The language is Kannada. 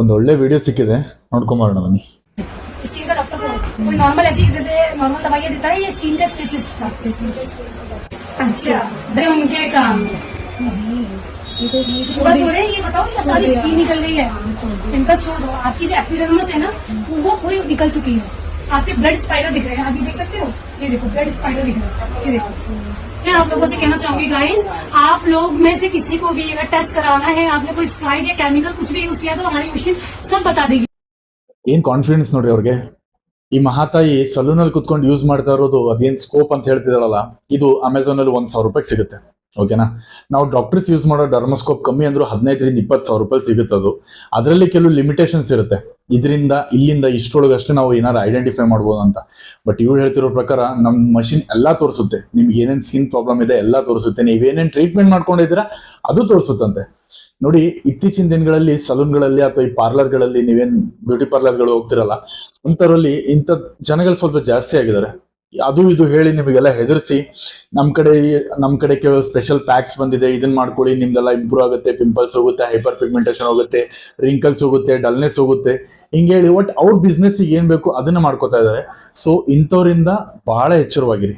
ಒಂದು ಒಳ್ಳೆ ವಿಡಿಯೋ ಸಿಕ್ಕಿದೆ, ನೋಡ್ಕೊಂಬರೋಣ ಬನ್ನಿ. स्किन का डॉक्टर कोई नॉर्मल ऐसी जैसे नॉर्मल दवाइयाँ देता है, ये स्किन का स्पेशलिस्ट था. अच्छा, दे उनके काम बस हो रहे हैं. ये बताओ कि सारी स्किन निकल गई है, इनका छोड़ दो. आपकी जो एपिडर्मिस है ना वो पूरी निकल चुकी है. आपके ब्लड स्पाइडर दिख रहे हैं, अभी देख सकते हो. ये देखो ब्लड स्पाइडर दिख रहा है, ये देखो. मैं आप लोगों से कहना चाहूंगी गाइस, आप लोग में से किसी को भी अगर टेस्ट कराना है, आपने कोई स्प्राइड या केमिकल कुछ भी यूज किया तो हमारी मशीन सब बता देगी. ಏನ್ ಕಾನ್ಫಿಡೆನ್ಸ್ ನೋಡ್ರಿ ಅವ್ರಿಗೆ. ಈ ಮಹಾತಾಯಿ ಸಲೂನಲ್ಲಿ ಕುತ್ಕೊಂಡು ಯೂಸ್ ಮಾಡ್ತಾ ಇರೋದು ಅದೇನ್ ಸ್ಕೋಪ್ ಅಂತ ಹೇಳ್ತಿದಾರಲ್ಲ, ಇದು ಅಮೆಝಾನ್ ಅಲ್ಲಿ 1,000 ರೂಪಾಯಿಗೆ ಸಿಗುತ್ತೆ. ಓಕೆನಾ. ನಾವು ಡಾಕ್ಟರ್ಸ್ ಯೂಸ್ ಮಾಡೋ ಡರ್ಮೋಸ್ಕೋಪ್ ಕಮ್ಮಿ ಅಂದ್ರೂ 15,000 - 20,000 ರೂಪಾಯಿ ಸಿಗುತ್ತದು. ಅದರಲ್ಲಿ ಕೆಲವು ಲಿಮಿಟೇಷನ್ಸ್ ಇರುತ್ತೆ. ಇದರಿಂದ ಇಲ್ಲಿಂದ ಇಷ್ಟೊಳಗಷ್ಟೇ ನಾವು ಏನಾರು ಐಡೆಂಟಿಫೈ ಮಾಡ್ಬೋದು ಅಂತ. ಬಟ್ ಇವ್ರು ಹೇಳ್ತಿರೋ ಪ್ರಕಾರ ನಮ್ಮ ಮಷಿನ್ ಎಲ್ಲಾ ತೋರಿಸುತ್ತೆ. ನಿಮ್ಗೆ ಏನೇನ್ ಸ್ಕಿನ್ ಪ್ರಾಬ್ಲಮ್ ಇದೆ ಎಲ್ಲ ತೋರಿಸುತ್ತೆ. ನೀವೇನೇನ್ ಟ್ರೀಟ್ಮೆಂಟ್ ಮಾಡ್ಕೊಂಡಿದ್ದೀರಾ ಅದು ತೋರಿಸುತ್ತಂತೆ. ನೋಡಿ, ಇತ್ತೀಚಿನ ದಿನಗಳಲ್ಲಿ ಸಲೂನ್ಗಳಲ್ಲಿ ಅಥವಾ ಈ ಪಾರ್ಲರ್ಗಳಲ್ಲಿ ನೀವೇನ್ ಬ್ಯೂಟಿ ಪಾರ್ಲರ್ಗಳು ಹೋಗ್ತಿರಲ್ಲ, ಅಂತರಲ್ಲಿ ಇಂಥ ಜನಗಳು ಸ್ವಲ್ಪ ಜಾಸ್ತಿ ಆಗಿದ್ದಾರೆ. ಅದು ಇದು ಹೇಳಿ ನಿಮಗೆಲ್ಲ ಹೆದರ್ಸಿ, ನಮ್ ಕಡೆ ಕೆಲವು ಸ್ಪೆಷಲ್ ಪ್ಯಾಕ್ಸ್ ಬಂದಿದೆ, ಇದನ್ನ ಮಾಡ್ಕೊಳ್ಳಿ, ನಿಮ್ದೆಲ್ಲ ಇಂಪ್ರೂವ್ ಆಗುತ್ತೆ, ಪಿಂಪಲ್ಸ್ ಹೋಗುತ್ತೆ, ಹೈಪರ್ ಪಿಗ್ಮೆಂಟೇಷನ್ ಹೋಗುತ್ತೆ, ರಿಂಕಲ್ಸ್ ಹೋಗುತ್ತೆ, ಡಲ್ನೆಸ್ ಹೋಗುತ್ತೆ, ಹಿಂಗೆ ಹೇಳಿ ಒಟ್ ಅವ್ರ ಬಿಸ್ನೆಸ್ ಏನ್ ಬೇಕು ಅದನ್ನ ಮಾಡ್ಕೋತಾ ಇದಾರೆ. ಸೊ ಇಂಥವ್ರಿಂದ ಬಹಳ ಎಚ್ಚರವಾಗಿರಿ.